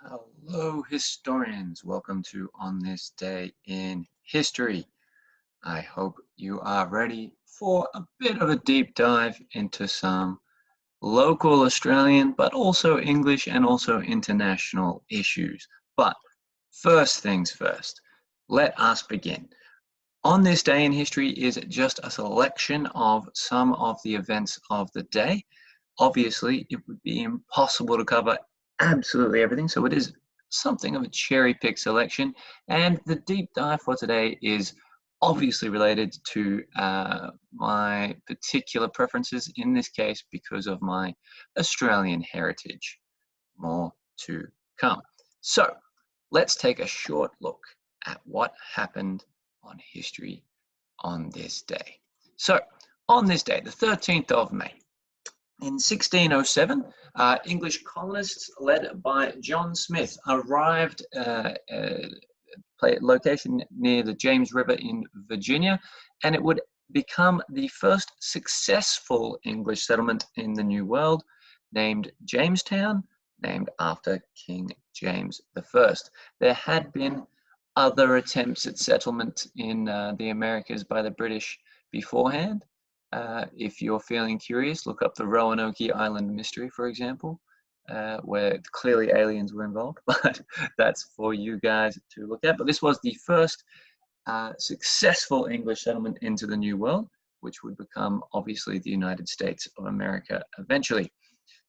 Hello, historians. Welcome to On This Day in History. I hope you are ready for a bit of a deep dive into some local Australian, but also English and also international issues. But first things first, let us begin. On This Day in History is just a selection of some of the events of the day. Obviously, it would be impossible to cover absolutely everything, so it is something of a cherry pick selection. And the deep dive for today is obviously related to my particular preferences, in this case, because of my Australian heritage. More to come. So, let's take a short look at what happened on history on this day. So, on this day, the 13th of May, in 1607, English colonists led by John Smith arrived at a location near the James River in Virginia, and it would become the first successful English settlement in the New World, named Jamestown, named after King James I. There had been other attempts at settlement in the Americas by the British beforehand. If you're feeling curious, look up the Roanoke Island mystery, for example, where clearly aliens were involved, but that's for you guys to look at. But this was the first successful English settlement into the New World, which would become obviously the United States of America eventually.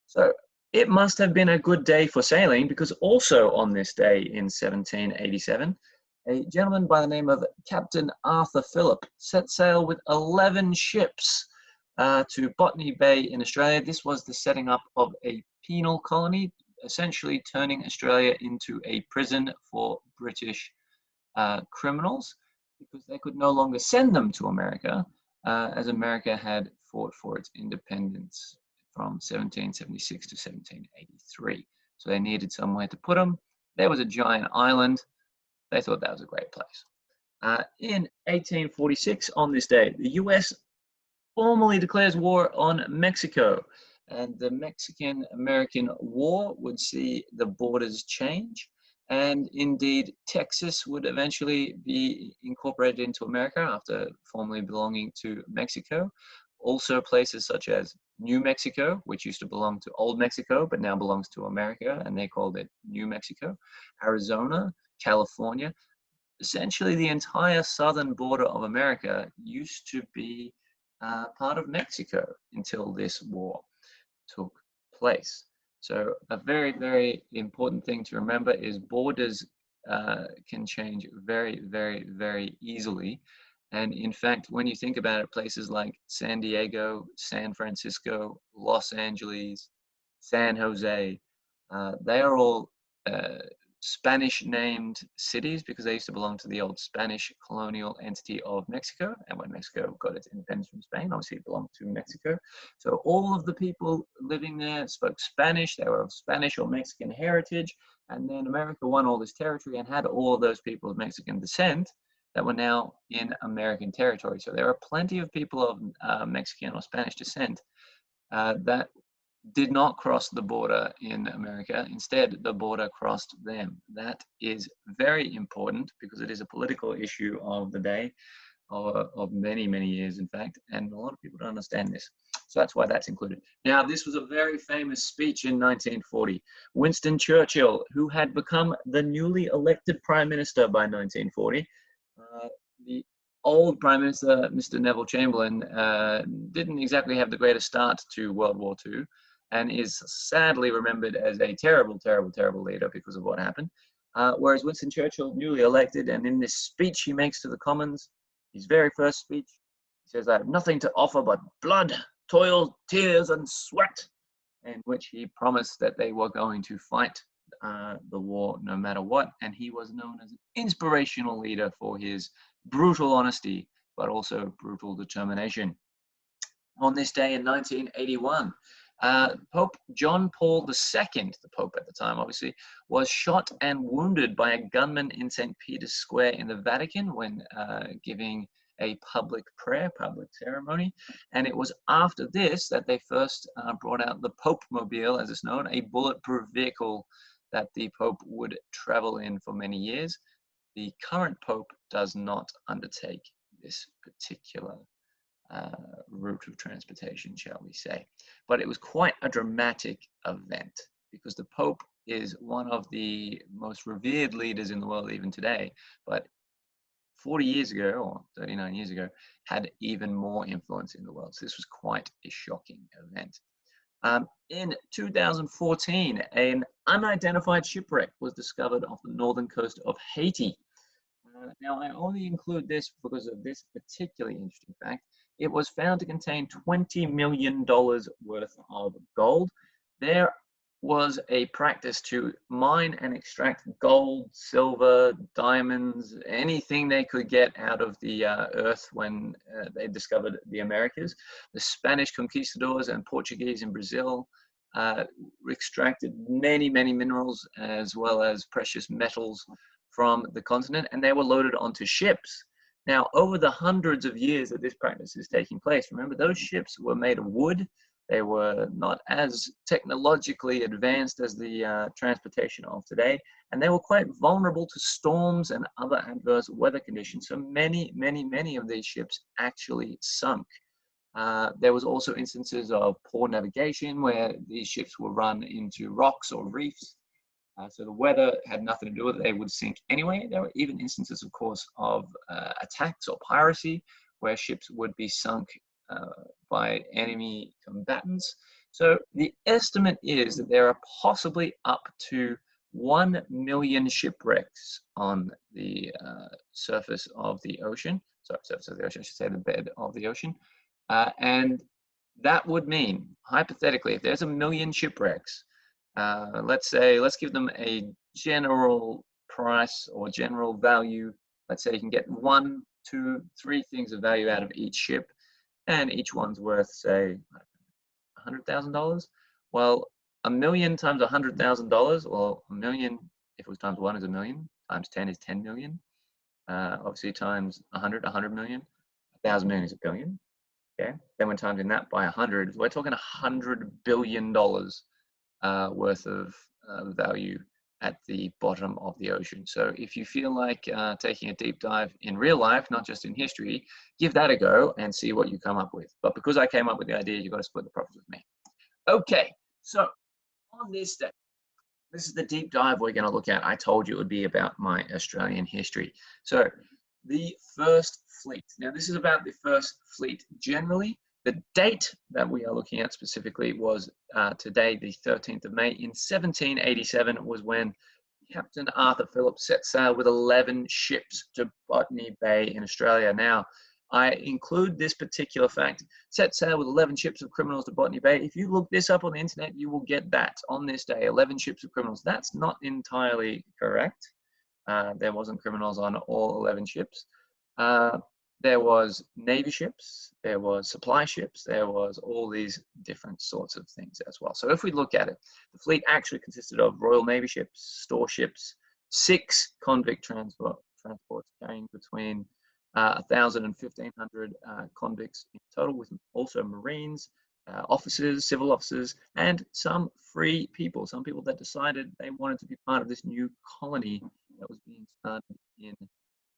So it must have been a good day for sailing, because also on this day in 1787, a gentleman by the name of Captain Arthur Phillip set sail with 11 ships to Botany Bay in Australia. This was the setting up of a penal colony, essentially turning Australia into a prison for British criminals, because they could no longer send them to America, as America had fought for its independence from 1776 to 1783. So they needed somewhere to put them. There was a giant island. They thought that was a great place. In 1846, on this day, the US formally declares war on Mexico, and the Mexican-American War would see the borders change, and indeed Texas would eventually be incorporated into America after formerly belonging to Mexico. Also places such as New Mexico, which used to belong to Old Mexico, but now belongs to America, and they called it New Mexico. Arizona, California, essentially the entire southern border of America used to be part of Mexico until this war took place. So a very, very important thing to remember is borders can change very, very, very easily. And in fact, when you think about it, places like San Diego, San Francisco, Los Angeles, San Jose, they are all Spanish named cities because they used to belong to the old Spanish colonial entity of Mexico. And when Mexico got its independence from Spain, obviously it belonged to Mexico. So all of the people living there spoke Spanish. They were of Spanish or Mexican heritage. And then America won all this territory and had all of those people of Mexican descent that were now in American territory. So there are plenty of people of Mexican or Spanish descent that did not cross the border in America. Instead, the border crossed them. That is very important because it is a political issue of the day, of many, many years, in fact, and a lot of people don't understand this. So that's why that's included. Now, this was a very famous speech in 1940. Winston Churchill, who had become the newly elected Prime Minister by 1940, the old Prime Minister, Mr. Neville Chamberlain, didn't exactly have the greatest start to World War II, and is sadly remembered as a terrible, terrible, terrible leader because of what happened. Whereas Winston Churchill, newly elected, and in this speech he makes to the Commons, his very first speech, he says, "I have nothing to offer but blood, toil, tears, and sweat," in which he promised that they were going to fight the war no matter what. And he was known as an inspirational leader for his brutal honesty, but also brutal determination. On this day in 1981, Pope John Paul II, the Pope at the time, obviously, was shot and wounded by a gunman in St. Peter's Square in the Vatican when giving a public prayer, public ceremony. And it was after this that they first brought out the Pope Mobile, as it's known, a bulletproof vehicle that the Pope would travel in for many years. The current Pope does not undertake this particular route of transportation, shall we say. But it was quite a dramatic event because the Pope is one of the most revered leaders in the world even today, but 40 years ago or 39 years ago had even more influence in the world. So this was quite a shocking event. In 2014, an unidentified shipwreck was discovered off the northern coast of Haiti. Now, I only include this because of this particularly interesting fact. It was found to contain $20 million worth of gold. There was a practice to mine and extract gold, silver, diamonds, anything they could get out of the earth when they discovered the Americas. The Spanish conquistadors and Portuguese in Brazil extracted many, many minerals as well as precious metals from the continent, and they were loaded onto ships. Now, over the hundreds of years that this practice is taking place, remember, those ships were made of wood. They were not as technologically advanced as the transportation of today, and they were quite vulnerable to storms and other adverse weather conditions. So many, many, many of these ships actually sunk. There was also instances of poor navigation where these ships were run into rocks or reefs. So the weather had nothing to do with it. They would sink anyway. There were even instances, of course, of attacks or piracy where ships would be sunk by enemy combatants. So the estimate is that there are possibly up to 1 million shipwrecks on the surface of the ocean. Sorry, surface of the ocean, I should say the bed of the ocean. And that would mean, hypothetically, if there's 1 million shipwrecks, let's give them a general price or general value. Let's say you can get 1, 2, 3 things of value out of each ship, and each one's worth, say, $100,000. Well, 1 million times $100,000, well, 1 million, if it was times 1 is 1 million, times 10 is 10 million. Obviously, times 100 million. 1,000 million is a billion. Okay. Then when timing that by 100, we're talking $100 billion worth of value at the bottom of the ocean. So if you feel like taking a deep dive in real life, not just in history, give that a go and see what you come up with. But because I came up with the idea, you've got to split the profits with me. Okay, so on this day, this is the deep dive we're going to look at. I told you it would be about my Australian history. So the first fleet. Now, this is about the first fleet generally. The date that we are looking at specifically was today, the 13th of May. In 1787 was when Captain Arthur Phillip set sail with 11 ships to Botany Bay in Australia. Now, I include this particular fact, set sail with 11 ships of criminals to Botany Bay. If you look this up on the internet, you will get that on this day, 11 ships of criminals. That's not entirely correct. There wasn't criminals on all 11 ships. There was Navy ships, there was supply ships, there was all these different sorts of things as well. So if we look at it, the fleet actually consisted of Royal Navy ships, store ships, 6 convict transports carrying between 1,000 and 1,500 convicts in total, with also Marines, officers, civil officers, and some free people, some people that decided they wanted to be part of this new colony that was being started in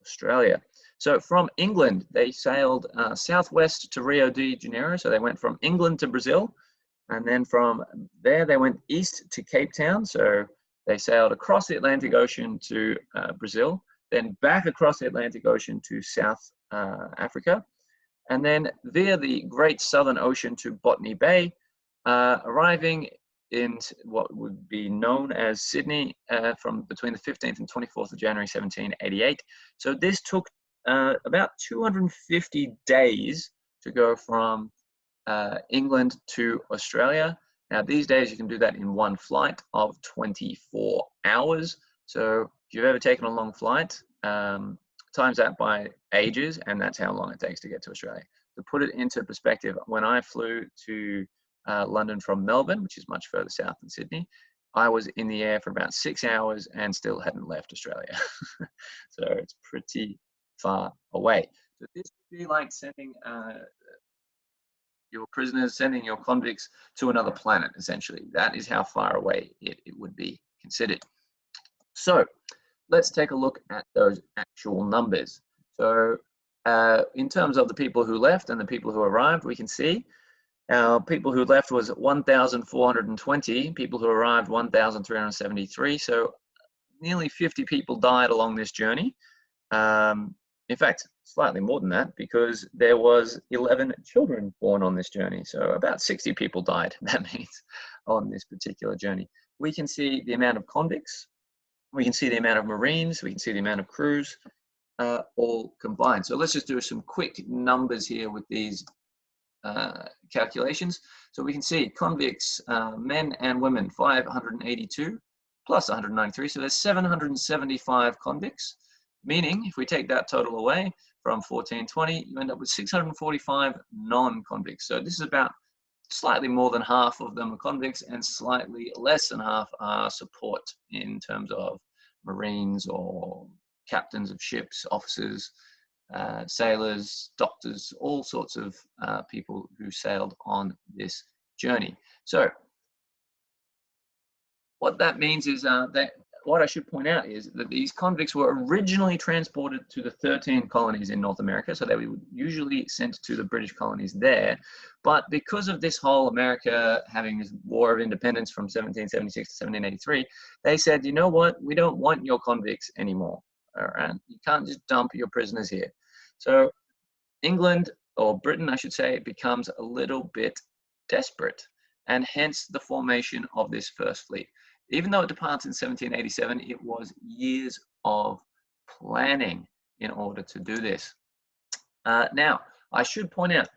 Australia. So from England, they sailed southwest to Rio de Janeiro. So they went from England to Brazil. And then from there, they went east to Cape Town. So they sailed across the Atlantic Ocean to Brazil, then back across the Atlantic Ocean to South Africa, and then via the Great Southern Ocean to Botany Bay, arriving in what would be known as Sydney from between the 15th and 24th of January 1788. So this took about 250 days to go from England to Australia. Now these days you can do that in one flight of 24 hours. So if you've ever taken a long flight, times that by ages, and that's how long it takes to get to Australia. To put it into perspective, when I flew to London from Melbourne, which is much further south than Sydney, I was in the air for about 6 hours and still hadn't left Australia. So it's pretty far away. So this would be like sending your prisoners, sending your convicts to another planet, essentially. That is how far away it would be considered. So let's take a look at those actual numbers. So in terms of the people who left and the people who arrived, we can see people who left was 1,420, people who arrived 1,373. So nearly 50 people died along this journey. In fact, slightly more than that, because there was 11 children born on this journey. So about 60 people died, that means, on this particular journey. We can see the amount of convicts, we can see the amount of Marines, we can see the amount of crews, all combined. So let's just do some quick numbers here with these calculations. So we can see convicts, men and women, 582 plus 193. So there's 775 convicts, meaning if we take that total away from 1420, you end up with 645 non-convicts. So this is about slightly more than half of them are convicts and slightly less than half are support in terms of Marines or captains of ships, officers, sailors, doctors, all sorts of people who sailed on this journey. So what that means is that what I should point out is that these convicts were originally transported to the 13 colonies in North America, so they were usually sent to the British colonies there. But because of this whole America having this War of Independence from 1776 to 1783, they said, you know what, we don't want your convicts anymore. All right, you can't just dump your prisoners here. So England, or Britain, I should say, becomes a little bit desperate, and hence the formation of this first fleet. Even though it departs in 1787, it was years of planning in order to do this. Now, I should point out,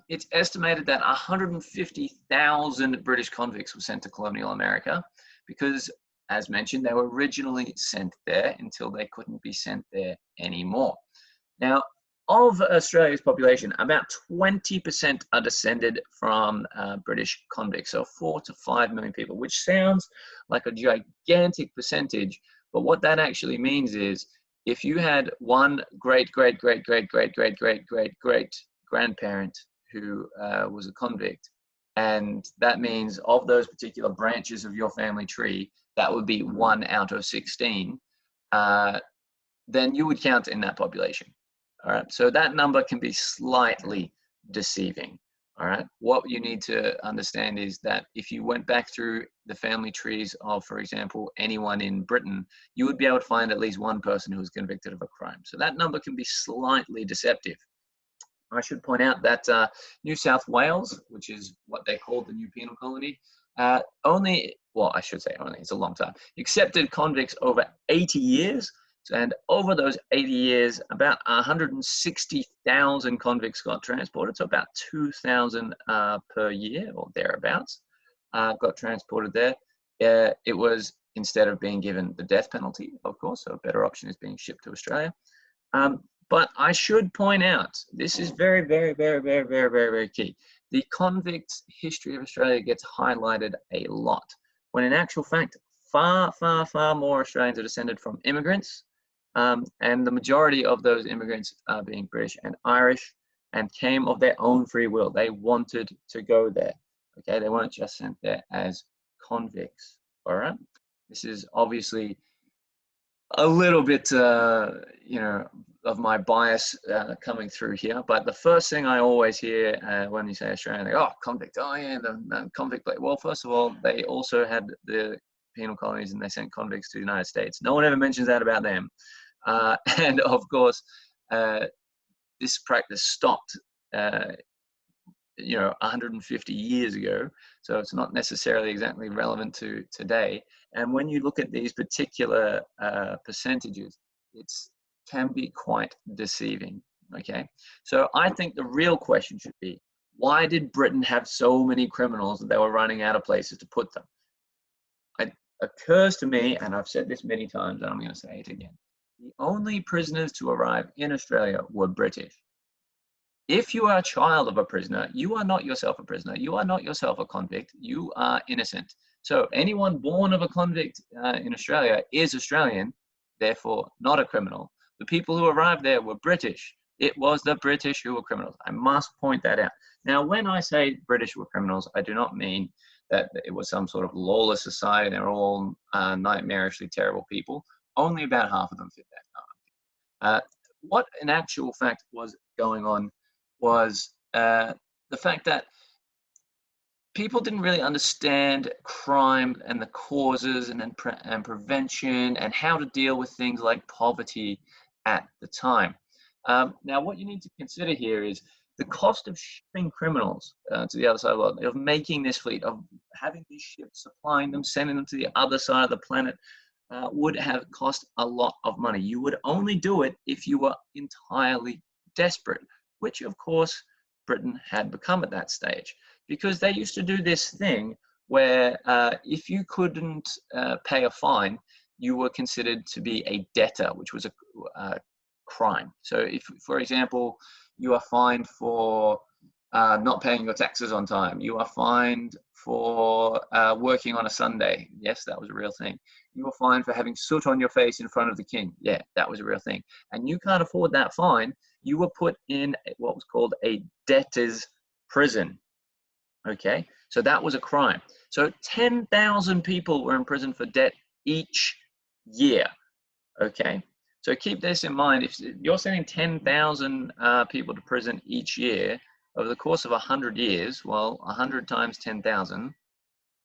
it's estimated that 150,000 British convicts were sent to colonial America because, as mentioned, they were originally sent there until they couldn't be sent there anymore. Now, of Australia's population, about 20% are descended from British convicts, so 4 to 5 million people, which sounds like a gigantic percentage, but what that actually means is if you had one great grandparent who was a convict, and that means of those particular branches of your family tree, that would be 1 out of 16, then you would count in that population. All right, so that number can be slightly deceiving. All right, what you need to understand is that if you went back through the family trees of, for example, anyone in Britain, you would be able to find at least one person who was convicted of a crime. So that number can be slightly deceptive. I should point out that New South Wales, which is what they called the new penal colony, only, well, I should say only, it's a long time, accepted convicts over 80 years. And over those 80 years, about 160,000 convicts got transported, so about 2,000 per year or thereabouts got transported there. It was, instead of being given the death penalty, of course, so a better option is being shipped to Australia. But I should point out, this is very key. The convict history of Australia gets highlighted a lot, when in actual fact, far more Australians are descended from immigrants. And the majority of those immigrants being British and Irish, and came of their own free will. They wanted to go there. Okay, they weren't just sent there as convicts. All right, this is obviously a little bit, you know, of my bias coming through here. But the first thing I always hear when you say Australian, they go, oh, convict. Oh yeah, the convict. Well, first of all, they also had the penal colonies, and they sent convicts to the United States. No one ever mentions that about them. And of course, this practice stopped, you know, 150 years ago. So it's not necessarily exactly relevant to today. And when you look at these particular percentages, it can be quite deceiving. Okay, so I think the real question should be, why did Britain have so many criminals that they were running out of places to put them? It occurs to me, and I've said this many times, and I'm going to say it again, the only prisoners to arrive in Australia were British. If you are a child of a prisoner, you are not yourself a prisoner. You are not yourself a convict. You are innocent. So anyone born of a convict in Australia is Australian, therefore not a criminal. The people who arrived there were British. It was the British who were criminals. I must point that out. Now, when I say British were criminals, I do not mean that it was some sort of lawless society. They're all nightmarishly terrible people. Only about half of them fit that. What in actual fact was going on was the fact that people didn't really understand crime and the causes and prevention and how to deal with things like poverty at the time. Now, what you need to consider here is the cost of shipping criminals to the other side of the world, of making this fleet, of having these ships, supplying them, sending them to the other side of the planet, would have cost a lot of money. You would only do it if you were entirely desperate, which of course Britain had become at that stage, because they used to do this thing where if you couldn't pay a fine, you were considered to be a debtor, which was a crime. So if, for example, you are fined for not paying your taxes on time, you are fined for working on a Sunday. Yes, that was a real thing. You were fined for having soot on your face in front of the king. Yeah, that was a real thing. And you can't afford that fine. You were put in what was called a debtor's prison. Okay, so that was a crime. So 10,000 people were in prison for debt each year. Okay, so keep this in mind. If you're sending 10,000 people to prison each year over the course of 100 years, well, 100 times 10,000,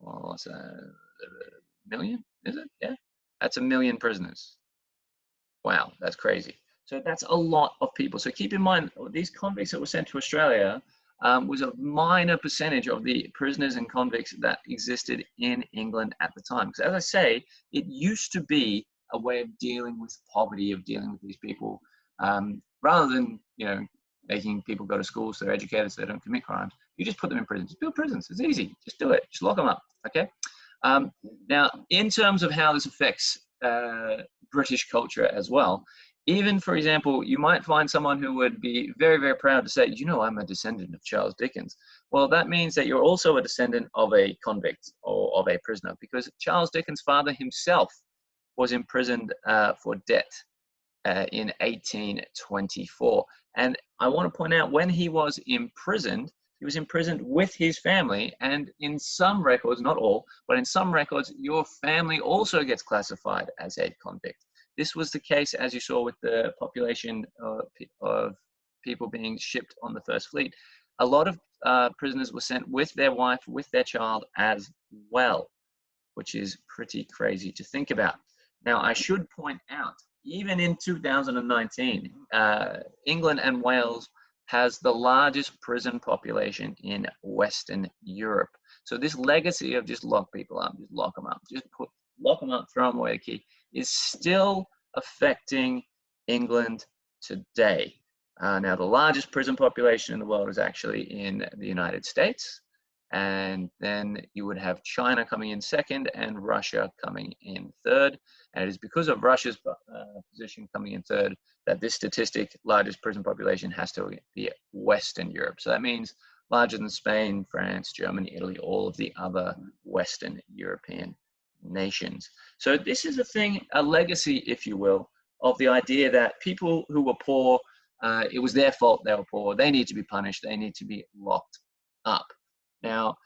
well, that's a million, is it? Yeah, that's a million prisoners. Wow, that's crazy. So that's a lot of people. So keep in mind, these convicts that were sent to Australia was a minor percentage of the prisoners and convicts that existed in England at the time. Because as I say, it used to be a way of dealing with poverty, of dealing with these people, rather than, you know, making people go to school so they're educated so they don't commit crimes. You just put them in prison. Just build prisons. It's easy. Just do it. Just lock them up. Okay. Now, in terms of how this affects British culture as well, even, for example, you might find someone who would be very, very proud to say, you know, I'm a descendant of Charles Dickens. Well, that means that you're also a descendant of a convict or of a prisoner, because Charles Dickens' father himself was imprisoned for debt in 1824. And I want to point out, when he was imprisoned with his family, and in some records, not all, but in some records, your family also gets classified as a convict. This was the case, as you saw, with the population of people being shipped on the First Fleet. A lot of prisoners were sent with their wife, with their child as well, which is pretty crazy to think about. Now, I should point out, even in 2019, England and Wales has the largest prison population in Western Europe. So this legacy of just lock people up, just lock them up, lock them up, throw them away the key, is still affecting England today. Now, the largest prison population in the world is actually in the United States. And then you would have China coming in second and Russia coming in third. And it is because of Russia's position coming in third that this statistic, largest prison population, has to be Western Europe. So that means larger than Spain, France, Germany, Italy, all of the other Western European nations. So this is a thing, a legacy, if you will, of the idea that people who were poor, it was their fault they were poor. They need to be punished. They need to be locked up. Now,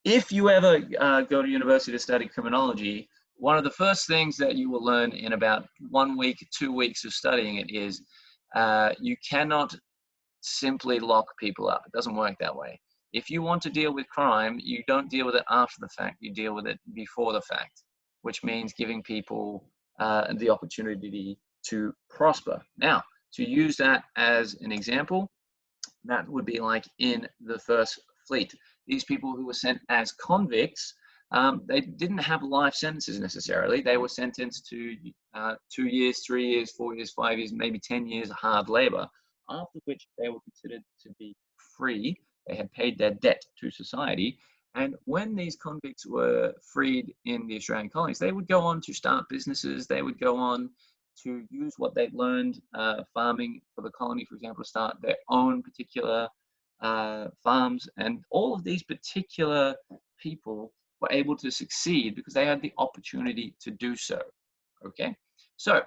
if you ever go to university to study criminology, one of the first things that you will learn in about 1 week, 2 weeks of studying it is you cannot simply lock people up. It doesn't work that way. If you want to deal with crime, you don't deal with it after the fact, you deal with it before the fact, which means giving people the opportunity to prosper. Now, to use that as an example, that would be like in the First Fleet. These people who were sent as convicts, they didn't have life sentences necessarily. They were sentenced to 2 years, 3 years, 4 years, 5 years, maybe 10 years of hard labor, after which they were considered to be free. They had paid their debt to society. And when these convicts were freed in the Australian colonies, they would go on to start businesses. They would go on to use what they'd learned farming for the colony, for example, to start their own particular farms. And all of these particular people were able to succeed because they had the opportunity to do so. Okay, so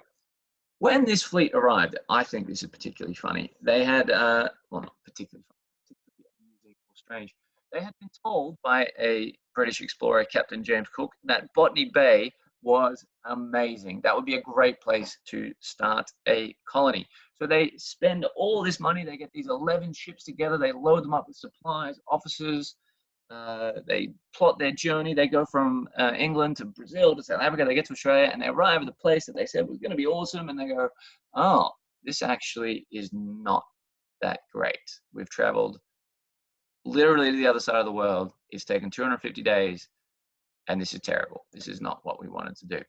when this fleet arrived, I think this is particularly funny. They had, well, not particularly funny, particularly amusing or strange. they had been told by a British explorer, Captain James Cook, that Botany Bay was amazing. That would be a great place to start a colony. So they spend all this money. They get these 11 ships together. They load them up with supplies, officers. They plot their journey. They go from England to Brazil to South Africa. They get to Australia and they arrive at the place that they said was going to be awesome. And they go, oh, this actually is not that great. We've traveled literally to the other side of the world. It's taken 250 days, and this is terrible. This is not what we wanted to do.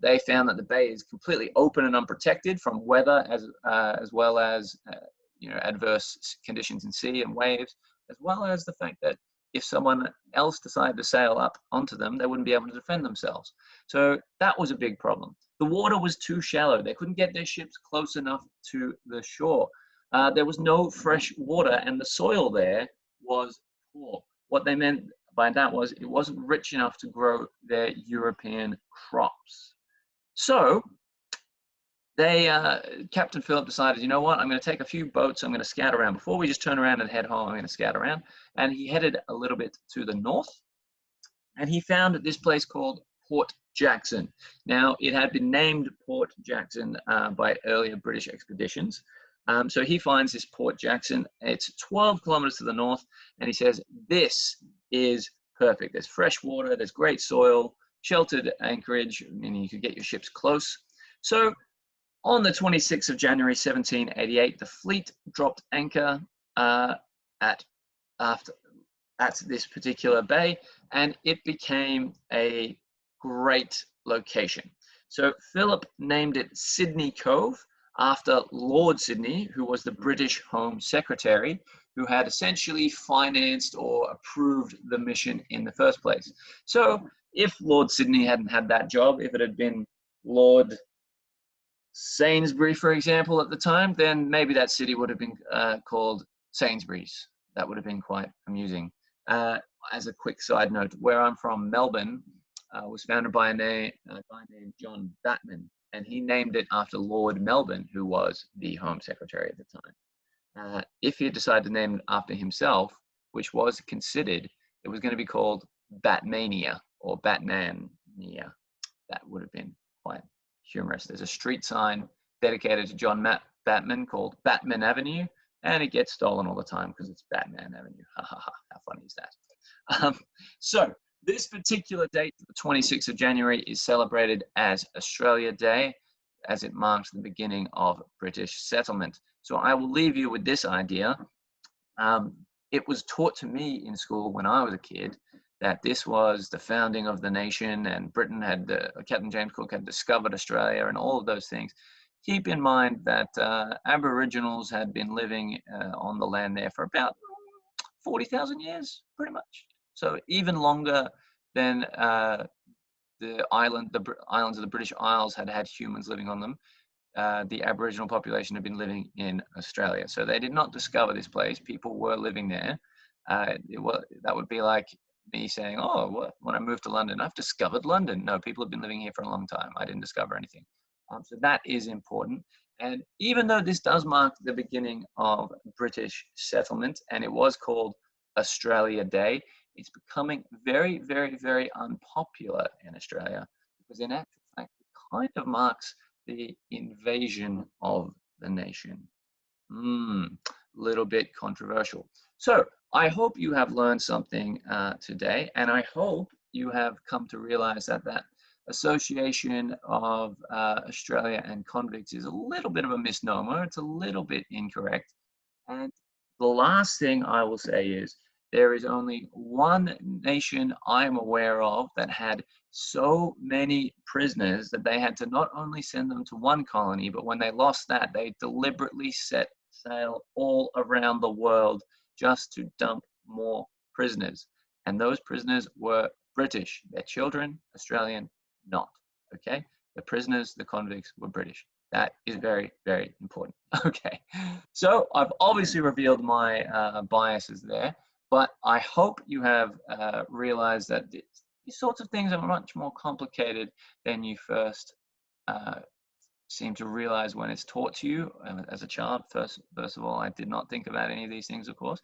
They found that the bay is completely open and unprotected from weather, as well as adverse conditions in sea and waves, as well as the fact that if someone else decided to sail up onto them, they wouldn't be able to defend themselves. So that was a big problem. The water was too shallow. They couldn't get their ships close enough to the shore. There was no fresh water, and the soil there was poor. What they meant by that was it wasn't rich enough to grow their European crops. So Captain Phillip decided, you know what, I'm going to take a few boats, I'm going to scout around. Before we just turn around and head home, I'm going to scout around. And he headed a little bit to the north, and he found this place called Port Jackson. Now, it had been named Port Jackson by earlier British expeditions. So he finds this Port Jackson. It's 12 kilometers to the north, and he says, this is perfect. There's fresh water, there's great soil, sheltered anchorage, meaning you could get your ships close. So on the 26th of January, 1788, the fleet dropped anchor at this particular bay, and it became a great location. So Philip named it Sydney Cove after Lord Sydney, who was the British Home Secretary, who had essentially financed or approved the mission in the first place. So if Lord Sydney hadn't had that job, if it had been Lord Sainsbury, for example, at the time, then maybe that city would have been called Sainsbury's. That would have been quite amusing. As a quick side note, where I'm from, Melbourne, was founded by a guy named John Batman, and he named it after Lord Melbourne, who was the Home Secretary at the time. If he had decided to name it after himself, which was considered, it was going to be called Batmania or Batmania. That would have been quite humorous. There's a street sign dedicated to John Batman called Batman Avenue, and it gets stolen all the time because it's Batman Avenue. Ha ha ha, how funny is that? So this particular date, the 26th of January, is celebrated as Australia Day, as it marks the beginning of British settlement. So I will leave you with this idea. It was taught to me in school when I was a kid that this was the founding of the nation, and Britain had, Captain James Cook had discovered Australia and all of those things. Keep in mind that Aboriginals had been living on the land there for about 40,000 years, pretty much. So even longer than the islands of the British Isles had humans living on them. The Aboriginal population had been living in Australia. So they did not discover this place. People were living there. That would be like me saying, oh, when I moved to London, I've discovered London. No, people have been living here for a long time. I didn't discover anything. So that is important. And even though this does mark the beginning of British settlement, and it was called Australia Day, it's becoming very, very, very unpopular in Australia because in actual fact, it kind of marks the invasion of the nation. Little bit controversial. So I hope you have learned something today, and I hope you have come to realize that association of Australia and convicts is a little bit of a misnomer. It's a little bit incorrect. And the last thing I will say is there is only one nation I'm aware of that had so many prisoners that they had to not only send them to one colony, but when they lost that, they deliberately set sail all around the world just to dump more prisoners. And those prisoners were British. Their children, Australian, not. Okay? The prisoners, the convicts were British. That is very, very important. Okay. So I've obviously revealed my biases there, but I hope you have realized that these sorts of things are much more complicated than you first seem to realize when it's taught to you as a child. First of all, I did not think about any of these things, of course.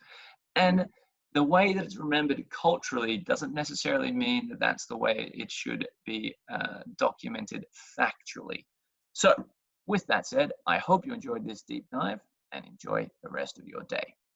And the way that it's remembered culturally doesn't necessarily mean that that's the way it should be documented factually. So with that said, I hope you enjoyed this deep dive and enjoy the rest of your day.